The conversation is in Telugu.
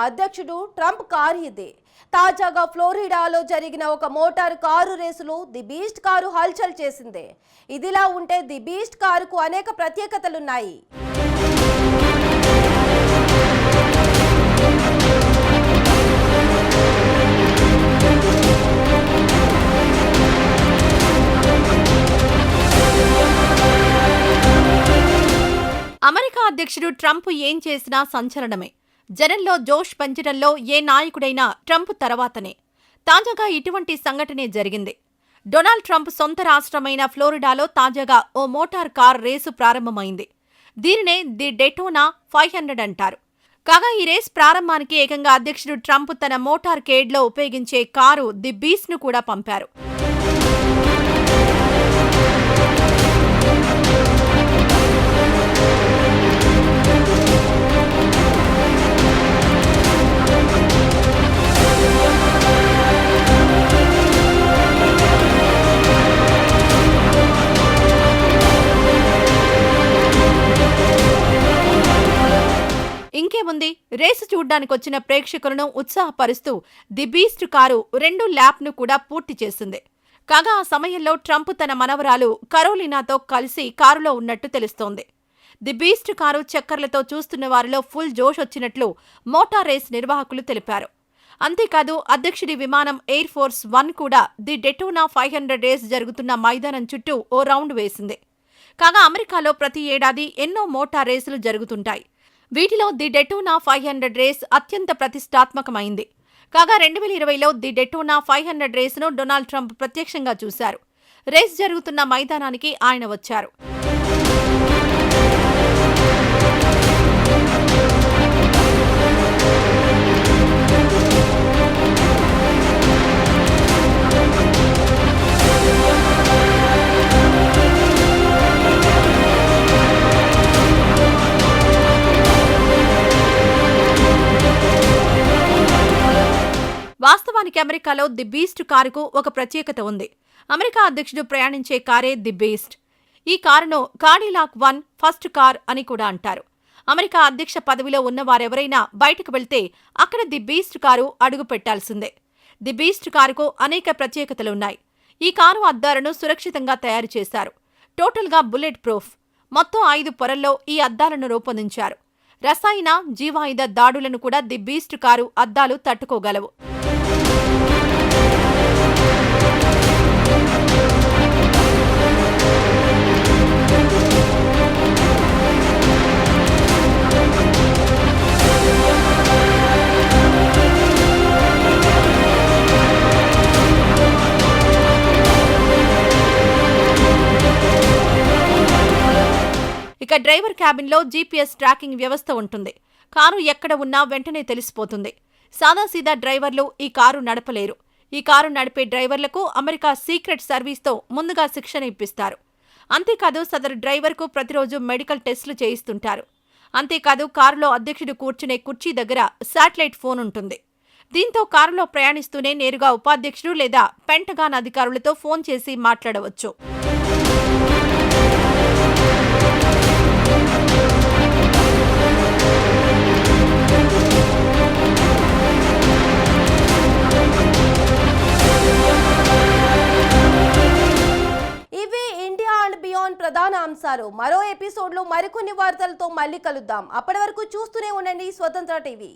అధ్యక్షుడు ట్రంప్ కారు ఇదే. తాజాగా ఫ్లోరిడాలో జరిగిన ఒక మోటార్ కారు రేసులో ది బీస్ట్ కారు హల్చల్ చేసింది. ఇదిలా ఉంటే ది బీస్ట్ కారుకు అనేక ప్రత్యేకతలున్నాయి. అమెరికా అధ్యక్షుడు ట్రంప్ ఏం చేసినా సంచలనమే. జనంలో జోష్ పెంచడంలో ఏ నాయకుడైనా ట్రంప్ తర్వాతనే. తాజాగా ఇటువంటి సంఘటనే జరిగింది. డొనాల్డ్ ట్రంప్ సొంత రాష్ట్రమైన ఫ్లోరిడాలో తాజాగా ఓ మోటార్ కార్ రేసు ప్రారంభమైంది. దీనినే ది డెటోనా 500 అంటారు. కాగా ఈ రేస్ ప్రారంభానికి ఏకంగా అధ్యక్షుడు ట్రంప్ తన మోటార్ కేడ్లో ఉపయోగించే కారు ది బీస్ట్ను కూడా పంపారు. ఇంకేముంది, రేసు చూడ్డానికొచ్చిన ప్రేక్షకులను ఉత్సాహపరుస్తూ ది బీస్ట్ కారు 2 ల్యాప్ను కూడా పూర్తి చేసింది. కాగా ఆ సమయంలో ట్రంప్ తన మనవరాలు కరోలినాతో కలిసి కారులో ఉన్నట్టు తెలుస్తోంది. ది బీస్ట్ కారు చక్కర్లతో చూస్తున్న వారిలో ఫుల్ జోష్ వచ్చినట్లు మోటార్ రేస్ నిర్వాహకులు తెలిపారు. అంతేకాదు అధ్యక్షుడి విమానం ఎయిర్ ఫోర్స్ 1 కూడా ది డెటోనా 500 రేస్ జరుగుతున్న మైదానం చుట్టూ ఓ రౌండ్ వేసింది. కాగా అమెరికాలో ప్రతి ఏడాది ఎన్నో మోటార్ రేసులు జరుగుతుంటాయి. వీటిలో ది డెటోనా 500 రేస్ అత్యంత ప్రతిష్టాత్మకమైంది. కాగా 2020లో ది డెటోనా 500 రేసును డొనాల్డ్ ట్రంప్ ప్రత్యక్షంగా చూశారు. రేస్ జరుగుతున్న మైదానానికి ఆయన వచ్చారు. వాస్తవానికి అమెరికాలో ది బీస్ట్ కారుకు ఒక ప్రత్యేకత ఉంది. అమెరికా అధ్యక్షుడు ప్రయాణించే కారే ది బీస్ట్. ఈ కారును కాడిలాక్ 1 ఫస్ట్ కార్ అని కూడా అంటారు. అమెరికా అధ్యక్ష పదవిలో ఉన్నవారెవరైనా బయటకు వెళ్తే అక్కడ ది బీస్ట్ కారు అడుగు పెట్టాల్సిందే. ది బీస్ట్ కారుకు అనేక ప్రత్యేకతలున్నాయి. ఈ కారు అద్దాలను సురక్షితంగా తయారు చేశారు. టోటల్గా బుల్లెట్ ప్రూఫ్. మొత్తం 5 పొరల్లో ఈ అద్దాలను రూపొందించారు. రసాయన, జీవాయుధ దాడులను కూడా ది బీస్ట్ కారు అద్దాలు తట్టుకోగలవు. ఇక డ్రైవర్ క్యాబిన్లో జీపీఎస్ ట్రాకింగ్ వ్యవస్థ ఉంటుంది. కారు ఎక్కడ ఉన్నా వెంటనే తెలిసిపోతుంది. సాదాసీదా డ్రైవర్లు ఈ కారు నడపలేరు. ఈ కారు నడిపే డ్రైవర్లకు అమెరికా సీక్రెట్ సర్వీస్తో ముందుగా శిక్షణ ఇప్పిస్తారు. అంతేకాదు సదరు డ్రైవర్కు ప్రతిరోజు మెడికల్ టెస్టులు చేయిస్తుంటారు. అంతేకాదు కారులో అధ్యక్షుడు కూర్చునే కుర్చీ దగ్గర శాటిలైట్ ఫోన్ ఉంటుంది. దీంతో కారులో ప్రయాణిస్తూనే నేరుగా ఉపాధ్యక్షుడు లేదా పెంటగాన్ అధికారులతో ఫోన్ చేసి మాట్లాడవచ్చు. ఇవి ఇండియా అండ్ బియాండ్ ప్రధాన అంశాలు. మరో ఎపిసోడ్లో మరికొన్ని వార్తలతో మళ్ళీ కలుద్దాం. అప్పటి వరకు చూస్తూనే ఉండండి స్వతంత్ర టీవీ.